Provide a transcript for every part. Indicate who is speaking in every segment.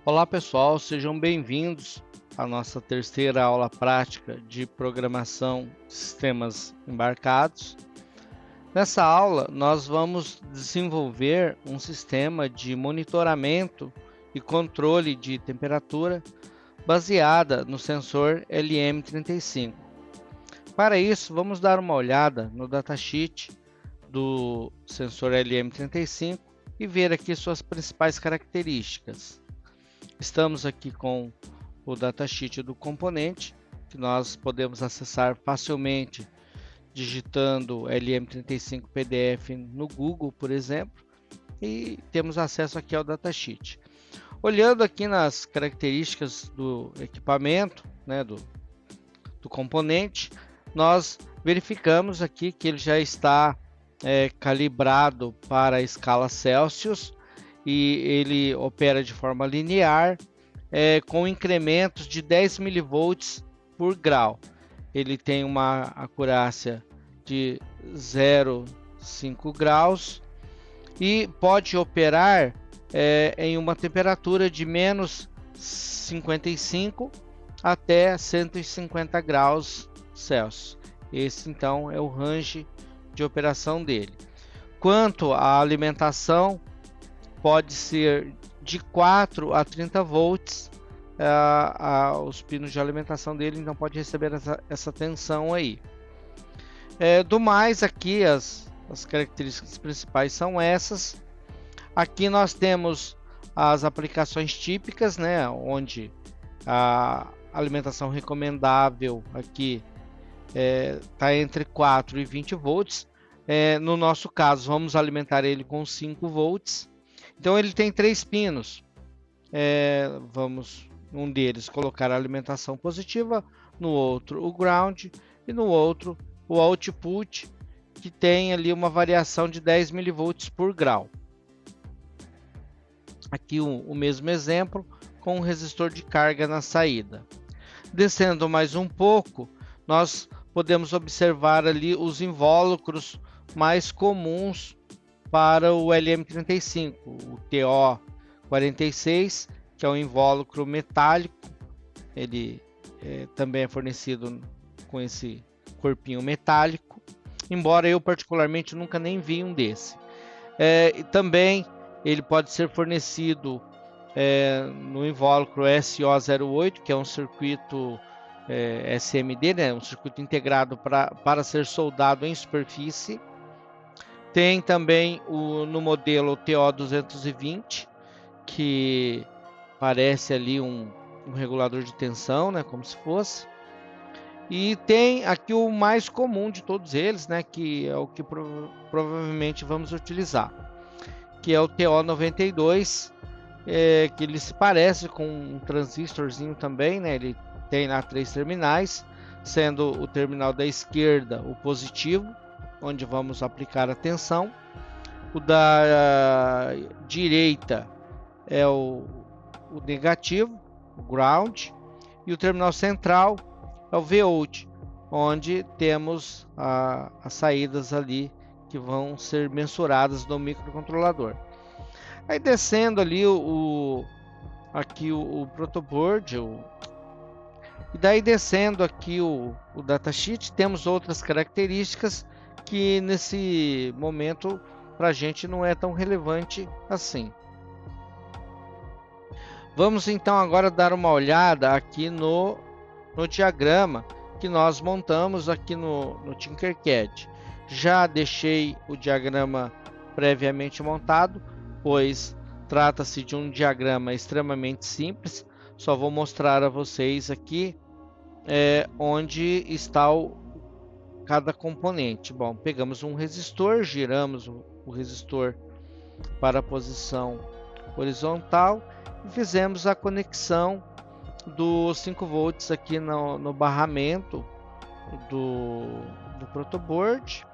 Speaker 1: Olá pessoal, sejam bem-vindos à nossa terceira aula prática de programação de sistemas embarcados. Nessa aula, nós vamos desenvolver um sistema de monitoramento e controle de temperatura baseada no sensor LM35. Para isso, vamos dar uma olhada no datasheet do sensor LM35 e ver aqui suas principais características. Estamos aqui com o datasheet do componente, que nós podemos acessar facilmente digitando LM35 PDF no Google, por exemplo, e temos acesso aqui ao datasheet. Olhando aqui nas características do equipamento, né, do componente, nós verificamos aqui que ele já está calibrado para a escala Celsius e ele opera de forma linear, com incrementos de 10 milivolts por grau. Ele tem uma acurácia de 0,5 graus e pode operar em uma temperatura de menos 55 até 150 graus Celsius. Esse então é o range de operação dele. Quanto à alimentação, pode ser de 4 a 30 volts os pinos de alimentação dele, então pode receber essa tensão aí. Do mais, aqui as características principais são essas. Aqui nós temos as aplicações típicas, né, onde a alimentação recomendável aqui está entre 4 e 20 volts. No nosso caso, vamos alimentar ele com 5 volts. Então ele tem 3 pinos. Vamos, um deles, colocar a alimentação positiva, no outro o ground e no outro o output, que tem ali uma variação de 10 milivolts por grau. Aqui o mesmo exemplo com um resistor de carga na saída. Descendo mais um pouco, nós podemos observar ali os invólucros mais comuns para o LM35, o TO46, que é um invólucro metálico. Ele também é fornecido com esse corpinho metálico, embora eu particularmente nunca nem vi um desse. E também ele pode ser fornecido no invólucro SO08, que é um circuito SMD, né, um circuito integrado para ser soldado em superfície. Tem também no modelo TO220, que parece ali um regulador de tensão, né, como se fosse. E tem aqui o mais comum de todos eles, né, que é o que provavelmente vamos utilizar, que é o TO92, que ele se parece com um transistorzinho também, né, ele tem lá 3 terminais, sendo o terminal da esquerda o positivo, onde vamos aplicar a tensão. O da direita é o negativo, o ground, e o terminal central é o Vout, onde temos as saídas ali que vão ser mensuradas no microcontrolador. Aí descendo ali aqui o protoboard, e daí descendo aqui o datasheet, temos outras características que nesse momento para a gente não é tão relevante assim. Vamos então agora dar uma olhada aqui no diagrama que nós montamos aqui no Tinkercad. Já deixei o diagrama previamente montado, pois trata-se de um diagrama extremamente simples. Só vou mostrar a vocês aqui onde está cada componente. Bom, pegamos um resistor, giramos o resistor para a posição horizontal e fizemos a conexão dos 5 volts aqui no barramento do protoboard.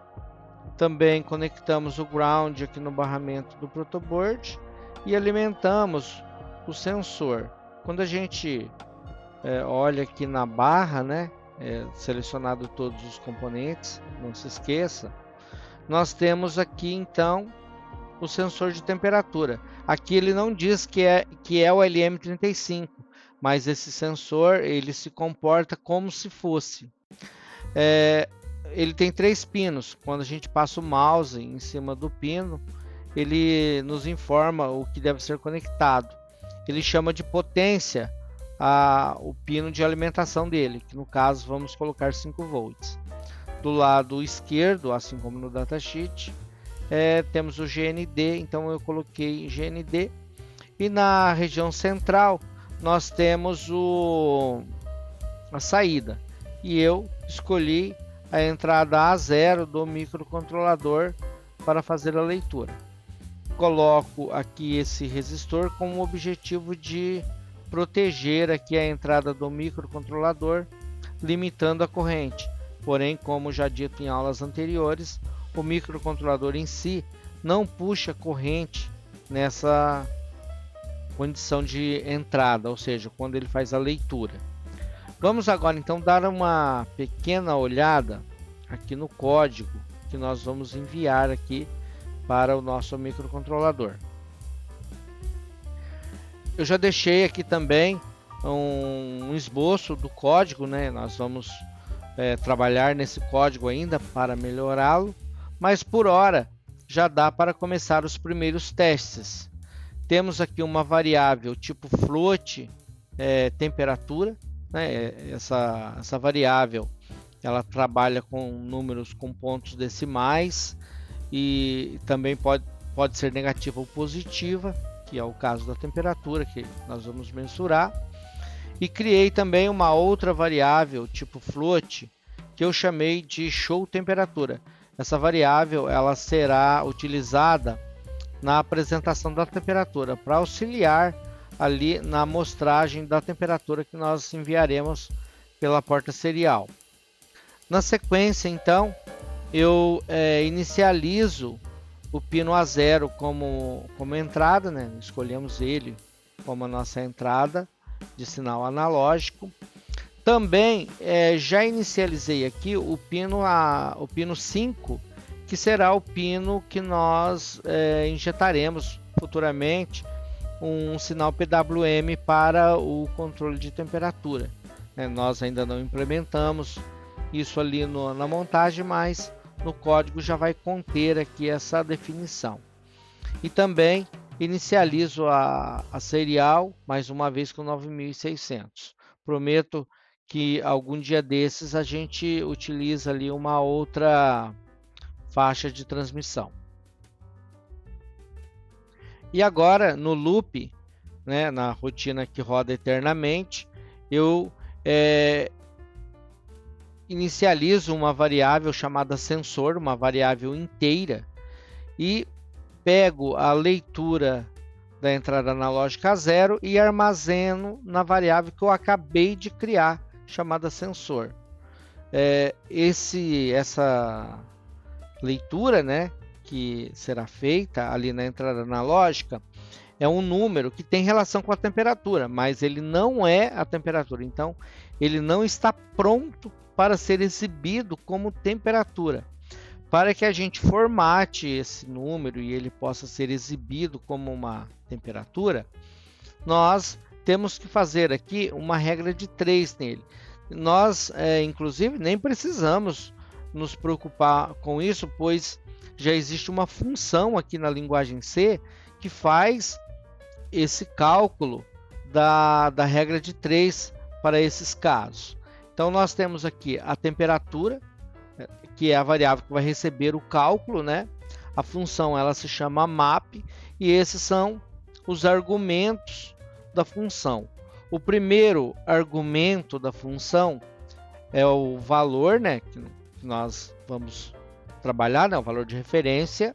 Speaker 1: Também conectamos o ground aqui no barramento do protoboard e alimentamos o sensor. Quando a gente olha aqui na barra, né, selecionado todos os componentes, não se esqueça, nós temos aqui então o sensor de temperatura. Aqui ele não diz que é o LM35, mas esse sensor ele se comporta como se fosse. Ele tem 3 pinos. Quando a gente passa o mouse em cima do pino, ele nos informa o que deve ser conectado. Ele chama de potência o pino de alimentação dele, que no caso vamos colocar 5 volts. Do lado esquerdo, assim como no datasheet, temos o GND, então eu coloquei GND. E na região central nós temos a saída, e eu escolhi a entrada A0 do microcontrolador para fazer a leitura. Coloco aqui esse resistor com o objetivo de proteger aqui a entrada do microcontrolador, limitando a corrente. Porém, como já dito em aulas anteriores, o microcontrolador em si não puxa corrente nessa condição de entrada, ou seja, quando ele faz a leitura. Vamos agora então dar uma pequena olhada aqui no código que nós vamos enviar aqui para o nosso microcontrolador. Eu já deixei aqui também um esboço do código, né? Nós vamos trabalhar nesse código ainda para melhorá-lo, mas por hora já dá para começar os primeiros testes. Temos aqui uma variável tipo float temperatura, né? Essa variável ela trabalha com números com pontos decimais e também pode ser negativa ou positiva, que é o caso da temperatura que nós vamos mensurar. E criei também uma outra variável tipo float que eu chamei de show temperatura. Essa variável ela será utilizada na apresentação da temperatura para auxiliar ali na amostragem da temperatura que nós enviaremos pela porta serial. Na sequência, então, eu inicializo o pino A0 como entrada, né? Escolhemos ele como a nossa entrada de sinal analógico. Também já inicializei aqui o pino 5, que será o pino que nós injetaremos futuramente um sinal PWM para o controle de temperatura. Nós ainda não implementamos isso ali na montagem, mas no código já vai conter aqui essa definição. E também inicializo a serial mais uma vez com 9600. Prometo que algum dia desses a gente utiliza ali uma outra faixa de transmissão. E agora no loop, né, na rotina que roda eternamente, eu inicializo uma variável chamada sensor, uma variável inteira, e pego a leitura da entrada analógica A0 e armazeno na variável que eu acabei de criar, chamada sensor. Essa leitura, né, que será feita ali na entrada analógica é um número que tem relação com a temperatura, mas ele não é a temperatura, então ele não está pronto para ser exibido como temperatura. Para que a gente formate esse número e ele possa ser exibido como uma temperatura, nós temos que fazer aqui uma regra de 3 nele. Nós, inclusive, nem precisamos nos preocupar com isso, pois já existe uma função aqui na linguagem C que faz esse cálculo da regra de 3 para esses casos. Então, nós temos aqui a temperatura, que é a variável que vai receber o cálculo, né? A função ela se chama map e esses são os argumentos da função. O primeiro argumento da função é o valor, né, que nós vamos trabalhar, né, o valor de referência.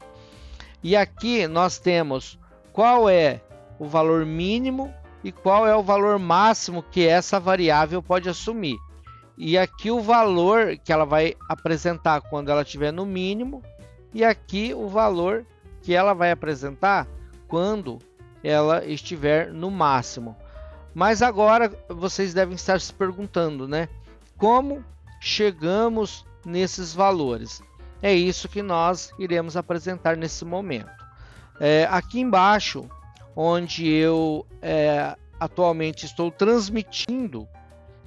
Speaker 1: E aqui nós temos qual é o valor mínimo e qual é o valor máximo que essa variável pode assumir. E aqui o valor que ela vai apresentar quando ela estiver no mínimo, e aqui o valor que ela vai apresentar quando ela estiver no máximo. Mas agora vocês devem estar se perguntando, né? Como chegamos nesses valores? É isso que nós iremos apresentar nesse momento. Aqui embaixo, onde eu atualmente estou transmitindo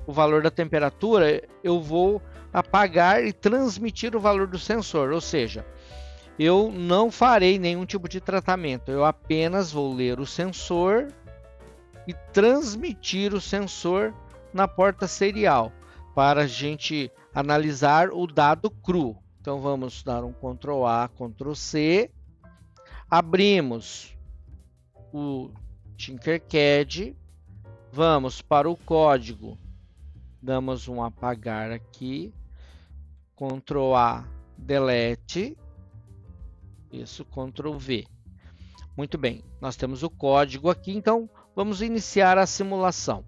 Speaker 1: o valor da temperatura, eu vou apagar e transmitir o valor do sensor, ou seja, eu não farei nenhum tipo de tratamento, eu apenas vou ler o sensor e transmitir o sensor na porta serial para a gente analisar o dado cru. Então vamos dar um Ctrl A, Ctrl C, abrimos o Tinkercad, vamos para o código, damos um apagar aqui, Ctrl A, delete, isso, Ctrl V. Muito bem, nós temos o código aqui, então vamos iniciar a simulação.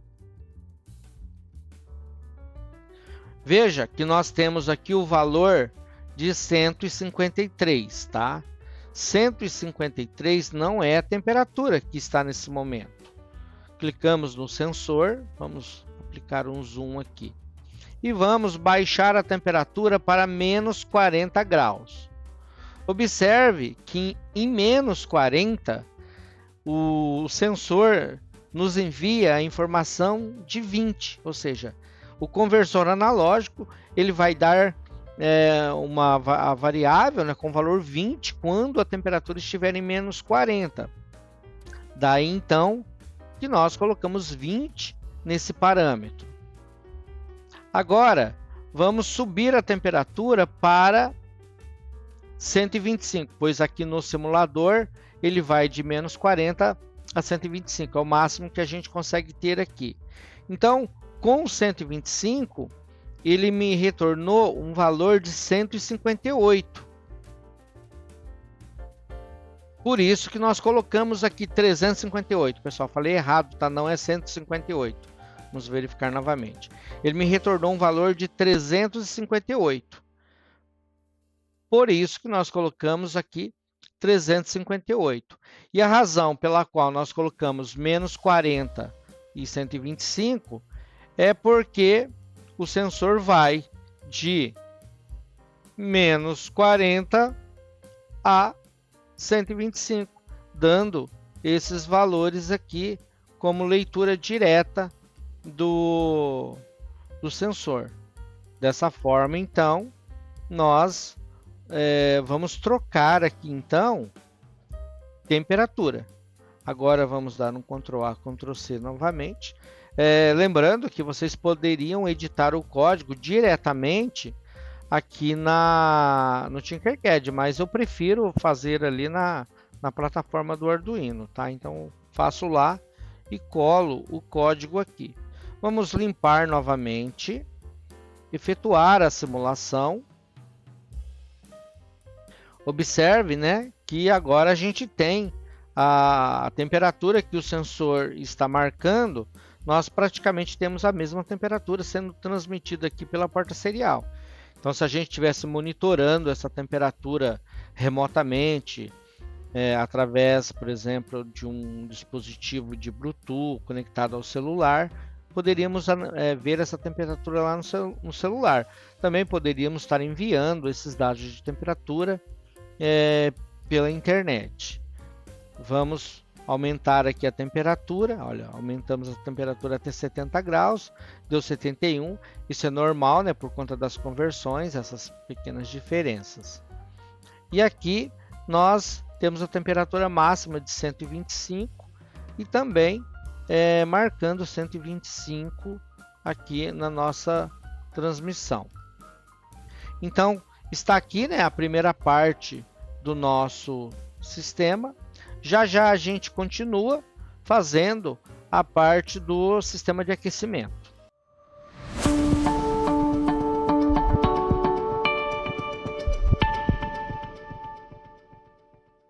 Speaker 1: Veja que nós temos aqui o valor de 153, tá? 153 não é a temperatura que está nesse momento. Clicamos no sensor, vamos aplicar um zoom aqui. E vamos baixar a temperatura para menos 40 graus. Observe que em menos 40, o sensor nos envia a informação de 20, ou seja, o conversor analógico ele vai dar a variável, né, com valor 20 quando a temperatura estiver em menos 40. Daí então que nós colocamos 20 nesse parâmetro. Agora vamos subir a temperatura para 125, pois aqui no simulador ele vai de menos 40 a 125, é o máximo que a gente consegue ter aqui. Então, com 125, ele me retornou um valor de 158. Por isso que nós colocamos aqui 358. Pessoal, falei errado, tá? Não é 158. Vamos verificar novamente. Ele me retornou um valor de 358. Por isso que nós colocamos aqui 358. E a razão pela qual nós colocamos menos 40 e 125 é porque o sensor vai de menos 40 a 125, dando esses valores aqui como leitura direta do sensor. Dessa forma, então, nós vamos trocar aqui, então, temperatura. Agora vamos dar um Ctrl A, Ctrl C novamente. Lembrando que vocês poderiam editar o código diretamente aqui no Tinkercad, mas eu prefiro fazer ali na plataforma do Arduino, tá? Então faço lá e colo o código aqui. Vamos limpar novamente, efetuar a simulação. Observe, né, que agora a gente tem a temperatura que o sensor está marcando. Nós praticamente temos a mesma temperatura sendo transmitida aqui pela porta serial. Então, se a gente estivesse monitorando essa temperatura remotamente, através, por exemplo, de um dispositivo de Bluetooth conectado ao celular, poderíamos ver essa temperatura lá no celular. Também poderíamos estar enviando esses dados de temperatura pela internet. Vamos aumentar aqui a temperatura. Olha, aumentamos a temperatura até 70 graus, deu 71. Isso é normal, né, por conta das conversões, essas pequenas diferenças. E aqui nós temos a temperatura máxima de 125 e também marcando 125 aqui na nossa transmissão. Então, está aqui, né, a primeira parte do nosso sistema. Já a gente continua fazendo a parte do sistema de aquecimento.